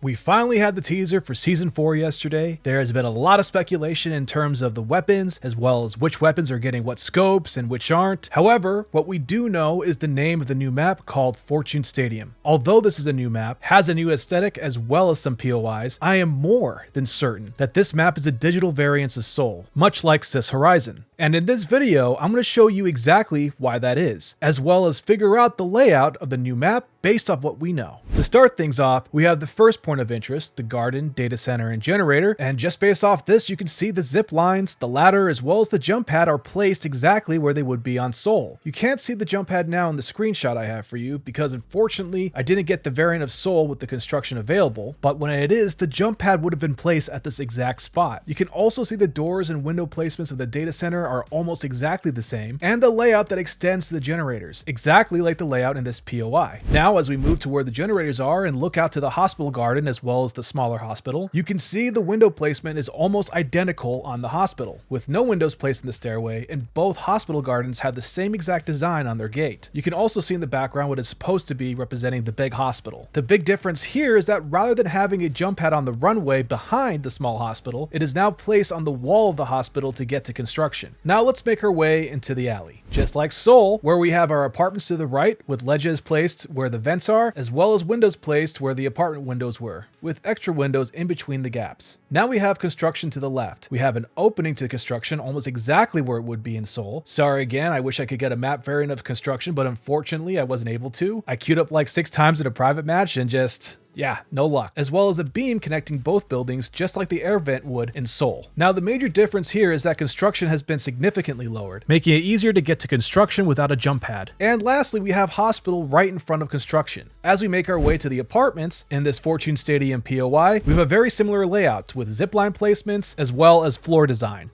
We finally had the teaser for Season 4 yesterday. There has been a lot of speculation in terms of the weapons, as well as which weapons are getting what scopes and which aren't. However, what we do know is the name of the new map called Fortune Stadium. Although this is a new map, has a new aesthetic as well as some POIs, I am more than certain that this map is a digital variant of Seoul, much like Cis Horizon. And in this video, I'm going to show you exactly why that is, as well as figure out the layout of the new map based off what we know. To start things off, we have the first point of interest, the garden, data center, and generator, and just based off this, you can see the zip lines, the ladder, as well as the jump pad are placed exactly where they would be on Seoul. You can't see the jump pad now in the screenshot I have for you, because unfortunately, I didn't get the variant of Seoul with the construction available, but when it is, the jump pad would have been placed at this exact spot. You can also see the doors and window placements of the data center are almost exactly the same, and the layout that extends to the generators, exactly like the layout in this POI. Now, as we move to where the generators are and look out to the hospital garden as well as the smaller hospital, you can see the window placement is almost identical on the hospital, with no windows placed in the stairway, and both hospital gardens have the same exact design on their gate. You can also see in the background what is supposed to be representing the big hospital. The big difference here is that rather than having a jump pad on the runway behind the small hospital, it is now placed on the wall of the hospital to get to construction. Now let's make our way into the alley. Just like Seoul, where we have our apartments to the right with ledges placed where the vents are, as well as windows placed where the apartment windows were, with extra windows in between the gaps. Now we have construction to the left. We have an opening to construction almost exactly where it would be in Seoul. Sorry again, I wish I could get a map variant of construction, but unfortunately I wasn't able to. I queued up like 6 times in a private match and just... yeah, no luck. As well as a beam connecting both buildings just like the air vent would in Seoul. Now the major difference here is that construction has been significantly lowered, making it easier to get to construction without a jump pad. And lastly, we have hospital right in front of construction. As we make our way to the apartments in this Fortune Stadium POI, we have a very similar layout with zipline placements as well as floor design.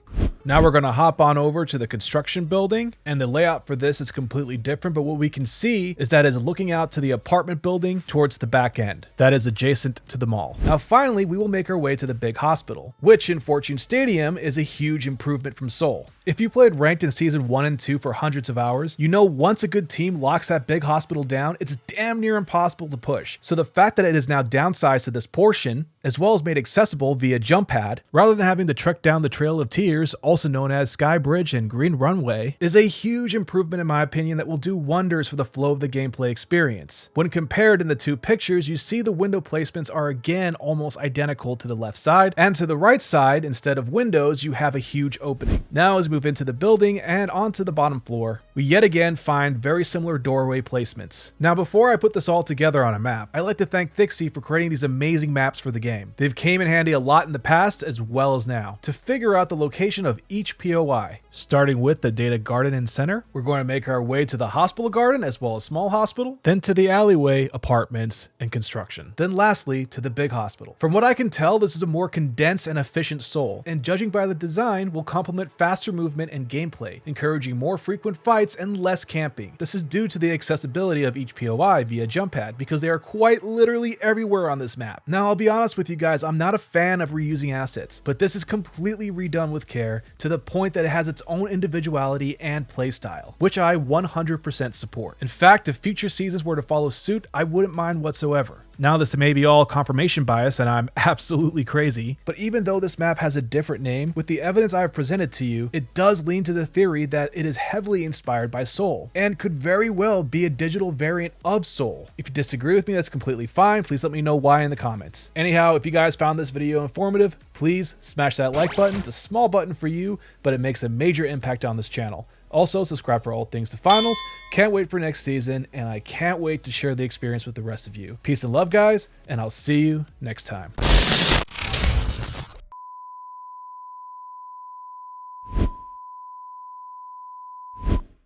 Now we're going to hop on over to the construction building, and the layout for this is completely different, but what we can see is that it's looking out to the apartment building towards the back end that is adjacent to the mall. Now finally, we will make our way to the big hospital, which in Fortune Stadium is a huge improvement from Seoul. If you played ranked in season 1 and 2 for hundreds of hours, you know once a good team locks that big hospital down, it's damn near impossible to push. So the fact that it is now downsized to this portion, as well as made accessible via jump pad, rather than having to trek down the Trail of Tears, also known as Sky Bridge and Green Runway, is a huge improvement in my opinion that will do wonders for the flow of the gameplay experience. When compared in the two pictures, you see the window placements are again almost identical to the left side, and to the right side, instead of windows, you have a huge opening. Now as we move into the building and onto the bottom floor, we yet again find very similar doorway placements. Now before I put this all together on a map, I'd like to thank Thixie for creating these amazing maps for the game. They've came in handy a lot in the past as well as now to figure out the location of each POI. Starting with the data garden and center, we're going to make our way to the hospital garden as well as small hospital, then to the alleyway, apartments, and construction. Then lastly to the big hospital. From what I can tell, this is a more condensed and efficient Seoul, and judging by the design, will complement faster movement and gameplay, encouraging more frequent fights and less camping. This is due to the accessibility of each POI via jump pad, because they are quite literally everywhere on this map. Now I'll be honest with you guys, I'm not a fan of reusing assets, but this is completely redone with care to the point that it has its own individuality and playstyle, which I 100% support. In fact, if future seasons were to follow suit, I wouldn't mind whatsoever. Now this may be all confirmation bias and I'm absolutely crazy, but even though this map has a different name, with the evidence I have presented to you, it does lean to the theory that it is heavily inspired by Seoul, and could very well be a digital variant of Seoul. If you disagree with me, that's completely fine. Please let me know why in the comments. Anyhow, if you guys found this video informative, please smash that like button. It's a small button for you, but it makes a major impact on this channel. Also, subscribe for all things to finals. Can't wait for next season, and I can't wait to share the experience with the rest of you. Peace and love, guys, and I'll see you next time.